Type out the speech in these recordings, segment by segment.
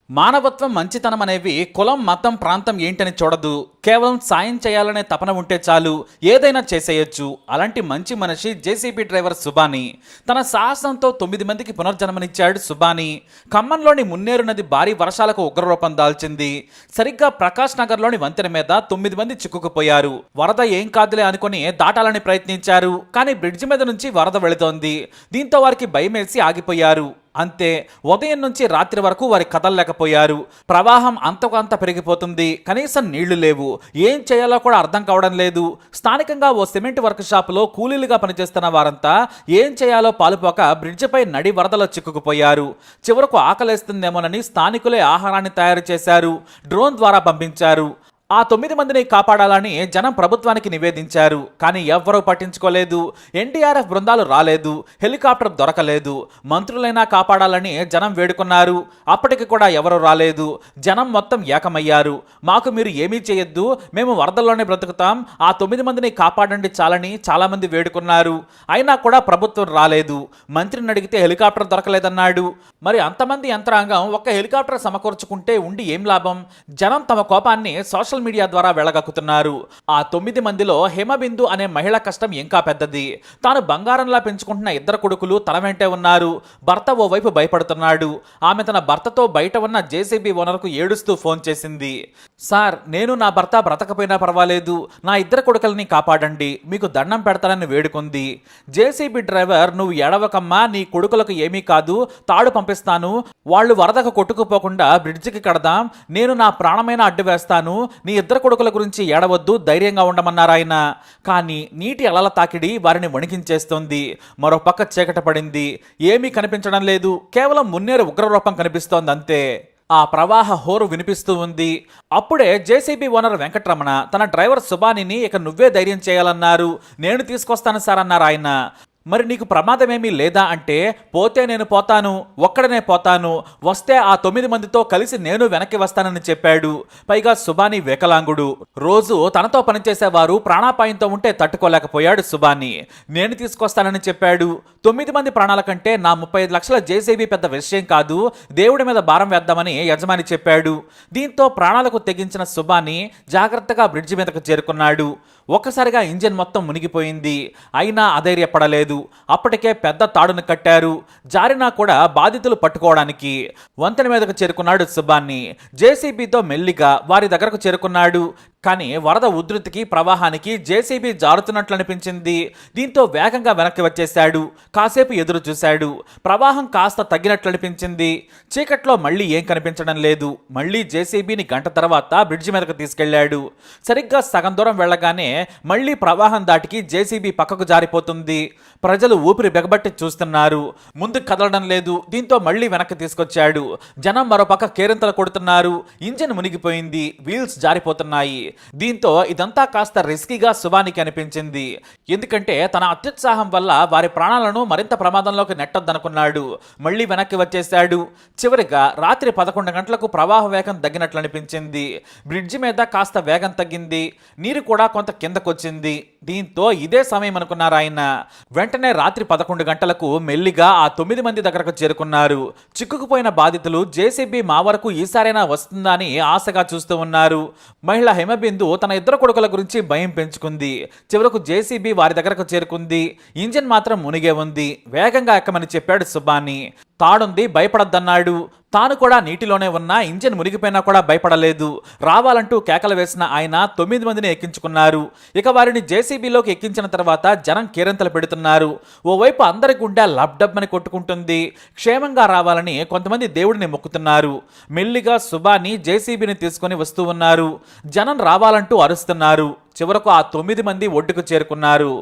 మానవత్వం, మంచితనం అనేవి కులం, మతం, ప్రాంతం ఏంటని చూడదు. కేవలం సాయం చేయాలనే తపన ఉంటే చాలు, ఏదైనా చేసేయొచ్చు. అలాంటి మంచి మనిషి జేసీబీ డ్రైవర్ సుబాని. తన సాహసంతో 9 మందికి పునర్జన్మనిచ్చాడు సుబాని. ఖమ్మంలోని మున్నేరు నది భారీ వర్షాలకు ఉగ్రరూపం దాల్చింది. సరిగ్గా ప్రకాష్ నగర్లోని వంతెన మీద 9 మంది చిక్కుకుపోయారు. వరద ఏం కాదులే అనుకుని దాటాలని ప్రయత్నించారు. కానీ బ్రిడ్జి మీద నుంచి వరద వెళుతోంది. దీంతో వారికి భయమేసి ఆగిపోయారు. అంతే, ఉదయం నుంచి రాత్రి వరకు వారి కదలలేకపోయారు. ప్రవాహం అంతకు అంత పెరిగిపోతుంది. కనీసం నీళ్లు లేవు. ఏం చేయాలో కూడా అర్థం కావడం లేదు. స్థానికంగా ఓ సిమెంట్ వర్క్ షాపులో కూలీలుగా పనిచేస్తున్న వారంతా ఏం చేయాలో పాలుపోక బ్రిడ్జిపై నడి వరదలో చిక్కుకుపోయారు. చివరకు ఆకలేస్తుందేమోనని స్థానికులే ఆహారాన్ని తయారు చేశారు. డ్రోన్ ద్వారా పంపించారు. ఆ 9 మందిని కాపాడాలని జనం ప్రభుత్వానికి నివేదించారు. కానీ ఎవ్వరూ పట్టించుకోలేదు. ఎన్డీఆర్ఎఫ్ బృందాలు రాలేదు. హెలికాప్టర్ దొరకలేదు. మంత్రులైనా కాపాడాలని జనం వేడుకున్నారు. అప్పటికి కూడా ఎవరూ రాలేదు. జనం మొత్తం ఏకమయ్యారు. మాకు మీరు ఏమీ చేయొద్దు, మేము వరదల్లోనే బ్రతుకుతాం, ఆ 9 మందిని కాపాడండి చాలని చాలామంది వేడుకున్నారు. అయినా కూడా ప్రభుత్వం రాలేదు. మంత్రిని అడిగితే హెలికాప్టర్ దొరకలేదన్నాడు. మరి అంతమంది యంత్రాంగం ఒక్క హెలికాప్టర్ సమకూర్చుకుంటే ఉండి ఏం లాభం? జనం తమ కోపాన్ని సోషల్ మీడియా ద్వారా వెళ్ళగక్కుతున్నారు. ఆ 9 మందిలో హిమబిందు అనే మహిళ కష్టం ఇంకా పెద్దది. తాను బంగారంలా పెంచుకుంటున్న 2 కొడుకులు తన వెంటే ఉన్నారు. భర్త ఓవైపు భయపడుతున్నాడు. ఆమె తన భర్తతో బయట ఉన్న జేసీబీ ఓనర్కు ఏడుస్తూ ఫోన్ చేసింది. సార్, నేను నా భర్త బ్రతకపోయినా పర్వాలేదు, నా 2 కొడుకుల్ని కాపాడండి, మీకు దండం పెడతానని వేడుకుంది. జేసీబీ డ్రైవర్, నువ్వు ఏడవకమ్మా, నీ కొడుకులకు ఏమీ కాదు, తాడు పంపిస్తాను, వాళ్ళు వరదకు కొట్టుకుపోకుండా బ్రిడ్జికి కడదాం, నేను నా ప్రాణమైన అడ్డు వేస్తాను, నీ 2 కొడుకుల గురించి ఏడవద్దు, ధైర్యంగా ఉండమన్నారాయన. కానీ నీటి అలల తాకిడి వారిని వణికించేస్తోంది. మరో పక్క చీకట పడింది. ఏమీ కనిపించడం లేదు. కేవలం మున్నేరు ఉగ్రరూపం కనిపిస్తోంది అంతే. ఆ ప్రవాహ హోరు వినిపిస్తూ ఉంది. అప్పుడే జేసీబీ ఓనర్ వెంకటరమణ తన డ్రైవర్ సుబానిని ఇక నువ్వే ధైర్యం చేయాలన్నారు. నేను తీసుకొస్తాను సార్ అన్నారు ఆయన. మరి నీకు ప్రమాదమేమీ లేదా అంటే, పోతే నేను పోతాను, ఒక్కడనే పోతాను, వస్తే ఆ 9 మందితో కలిసి నేను వెనక్కి వస్తానని చెప్పాడు. పైగా సుబాని వికలాంగుడు. రోజు తనతో పనిచేసేవారు ప్రాణాపాయంతో ఉంటే తట్టుకోలేకపోయాడు సుబాని. నేను తీసుకొస్తానని చెప్పాడు. 9 మంది ప్రాణాల కంటే నా 35 లక్షల జేసీబీ పెద్ద విషయం కాదు, దేవుడి మీద భారం వేద్దామని యజమాని చెప్పాడు. దీంతో ప్రాణాలకు తెగించిన సుబాని జాగ్రత్తగా బ్రిడ్జి మీదకు చేరుకున్నాడు. ఒక్కసారిగా ఇంజిన్ మొత్తం మునిగిపోయింది. అయినా అధైర్యపడలేదు. అప్పటికే పెద్ద తాడును కట్టారు. జారినా కూడా బాధితులు పట్టుకోవడానికి. వంతెన మీదకు చేరుకున్నాడు సుబాని. జేసీబీతో మెల్లిగా వారి దగ్గరకు చేరుకున్నాడు. కానీ వరద ఉధృతికి, ప్రవాహానికి జేసీబీ జారుతున్నట్లు అనిపించింది. దీంతో వేగంగా వెనక్కి వచ్చేశాడు. కాసేపు ఎదురు చూశాడు. ప్రవాహం కాస్త తగ్గినట్లు అనిపించింది. చీకట్లో మళ్ళీ ఏం కనిపించడం లేదు. మళ్ళీ జేసీబీని గంట తర్వాత బ్రిడ్జి మీదకు తీసుకెళ్లాడు. సరిగ్గా సగం దూరం వెళ్ళగానే మళ్ళీ ప్రవాహం దాటికి జేసీబీ పక్కకు జారిపోతుంది. ప్రజలు ఊపిరి బిగబట్టి చూస్తున్నారు. ముందుకు కదలడం లేదు. దీంతో మళ్ళీ వెనక్కి తీసుకొచ్చాడు. జనం మరోపక్క కేరింతలు కొడుతున్నారు. ఇంజిన్ మునిగిపోయింది. వీల్స్ జారిపోతున్నాయి. దీంతో ఇదంతా కాస్త రిస్కీగా సుబానికి అనిపించింది. ఎందుకంటే తన అత్యుత్సాహం వల్ల వారి ప్రాణాలను మరింత ప్రమాదంలోకి నెట్టొద్దనుకున్నాడు. మళ్ళీ వెనక్కి వచ్చేశాడు. చివరిగా రాత్రి 11 గంటలకు ప్రవాహ వేగం తగ్గినట్లు అనిపించింది. బ్రిడ్జి మీద కాస్త వేగం తగ్గింది. నీరు కూడా కొంత కిందకొచ్చింది. దీంతో ఇదే సమయం అనుకున్నారు ఆయన. వెంటనే రాత్రి 11 గంటలకు మెల్లిగా ఆ 9 మంది దగ్గరకు చేరుకున్నారు. చిక్కుకుపోయిన బాధితులు జేసీబీ మా వరకు ఈసారైనా వస్తుందా అని ఆశగా చూస్తూ ఉన్నారు. మహిళ హిమబిందు తన 2 కొడుకుల గురించి భయం పెంచుకుంది. చివరకు జేసీబీ వారి దగ్గరకు చేరుకుంది. ఇంజిన్ మాత్రం మునిగే ఉంది. వేగంగా ఎక్కమని చెప్పాడు సుబాని. తాడుంది, భయపడద్దన్నాడు. తాను కూడా నీటిలోనే ఉన్నా ఇంజిన్ మునిగిపోయినా కూడా భయపడలేదు. రావాలంటూ కేకలు వేసిన ఆయన 9 మందిని ఎక్కించుకున్నారు. ఇక వారిని జేసీబీలోకి ఎక్కించిన తర్వాత జనం కేరింతలు పెడుతున్నారు. ఓవైపు అందరి గుండె లబ్డబ్బని కొట్టుకుంటుంది. క్షేమంగా రావాలని కొంతమంది దేవుడిని మొక్కుతున్నారు. మెల్లిగా సుబాని జేసీబీని తీసుకుని వస్తూ ఉన్నారు. జనం రావాలంటూ అరుస్తున్నారు. చివరకు ఆ 9 మంది ఒడ్డుకు చేరుకున్నారు.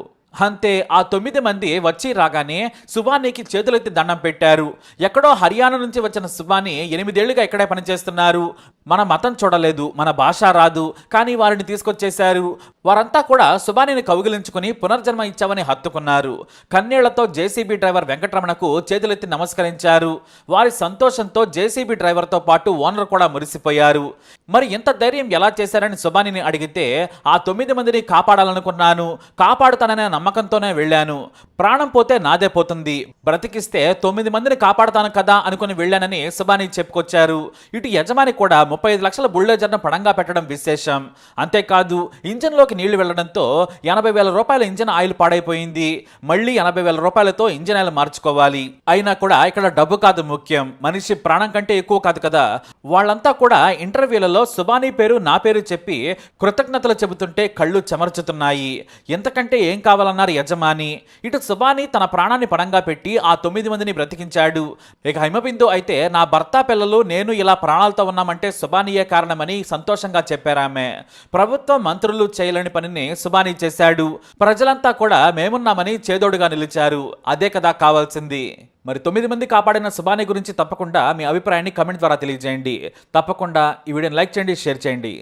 అంతే, ఆ 9 మంది వచ్చి రాగానే సుబానికి చేతులెత్తి దండం పెట్టారు. ఎక్కడో హర్యానా నుంచి వచ్చిన సుబాని 8 ఏళ్లుగా ఇక్కడే పనిచేస్తున్నారు. మన మతం చూడలేదు, మన భాష రాదు, కానీ వారిని తీసుకొచ్చేశారు. వారంతా కూడా సుబానిని కౌగిలించుకుని పునర్జన్మ ఇచ్చావని హత్తుకున్నారు. కన్నీళ్లతో జేసీబీ డ్రైవర్ వెంకటరమణకు చేతులెత్తి నమస్కరించారు. వారి సంతోషంతో జేసీబీ డ్రైవర్తో పాటు ఓనర్ కూడా మురిసిపోయారు. మరి ఇంత ధైర్యం ఎలా చేశారని సుబానిని అడిగితే, ఆ 9 మందిని కాపాడాలనుకున్నాను, కాపాడుతాననే నమ్మకంతోనే వెళ్ళాను. ప్రాణం పోతే నాదే పోతుంది, బ్రతికిస్తే 9 మందిని కాపాడతాను కదా అనుకుని వెళ్ళానని సుబాని చెప్పుకొచ్చారు. ఇటు యజమాని కూడా 35 లక్షల బుల్డోజర్ను పడంగా పెట్టడం విశేషం. అంతేకాదు, ఇంజన్లోకి నీళ్లు వెళ్లడంతో 80,000 రూపాయల ఇంజిన్ ఆయిల్ పాడైపోయింది. మళ్ళీ 80,000 రూపాయలతో ఇంజిన్ ఆయిల్ మార్చుకోవాలి. అయినా కూడా ఇక్కడ డబ్బు కాదు ముఖ్యం, మనిషి ప్రాణం కంటే ఎక్కువ కాదు కదా. వాళ్ళంతా కూడా ఇంటర్వ్యూలలో సుబాని పేరు నా పేరు చెప్పి కృతజ్ఞతలు చెబుతుంటే కళ్ళు చెమర్చుతున్నాయి. ఎంతకంటే ఏం కావాలన్నారు యజమాని. ఇటు సుబాని తన ప్రాణాన్ని పణంగా పెట్టి ఆ 9 మందిని బ్రతికించాడు. ఇక హిమబిందు అయితే నా భర్త పిల్లలు నేను ఇలా ప్రాణాలతో ఉన్నామంటే సుబానియే కారణమని సంతోషంగా చెప్పారామె. ప్రభుత్వ మంత్రులు చేయలేని పనిని సుబాని చేశాడు. ప్రజలంతా కూడా మేమున్నామని చేదోడుగా నిలిచారు. అదే కదా కావాల్సింది. మరి 9 మంది కాపాడిన సుబాని గురించి తప్పకుండా మీ అభిప్రాయాన్ని కమెంట్ ద్వారా తెలియజేయండి. తప్పకుండా ఈ వీడియోని లైక్ చేయండి, షేర్ చేయండి.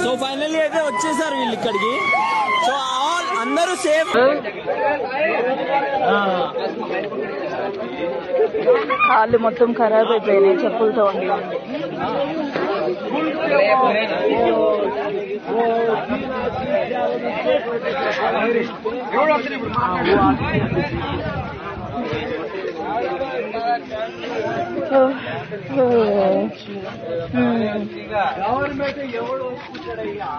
సో ఫైనల్లీ అయితే వచ్చేసారు వీళ్ళు ఇక్కడికి. సో అందరూ సేఫ్. కాళ్ళు మొత్తం ఖరాబ్ అయిపోయినాయి చెప్పులతో ఉండి. గవర్నమెంట్ ఎవడు ఒప్పుకుంటాడయ్యా?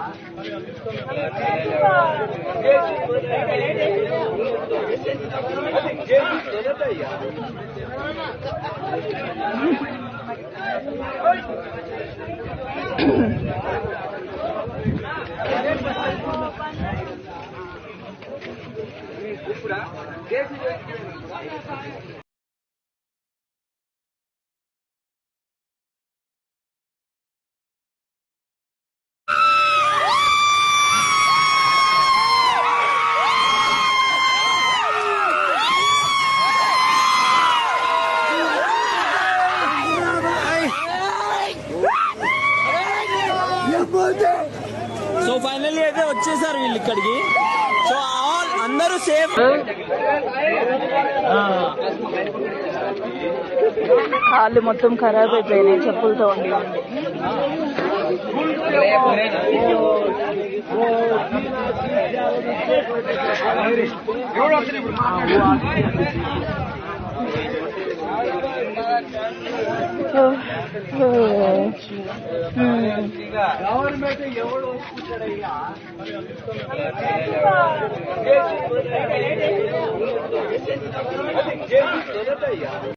సో ఫైనల్లీ అయితే వచ్చేసారు వీళ్ళు ఇక్కడికి. సో అందరూ సేఫ్. కాళ్ళు మొత్తం ఖరాబ్ అయిపోయినాయి చెప్పులతో ఉండి. గవర్నమెంట్ ఎవడు ఒప్పుకుంటాడయ్యా?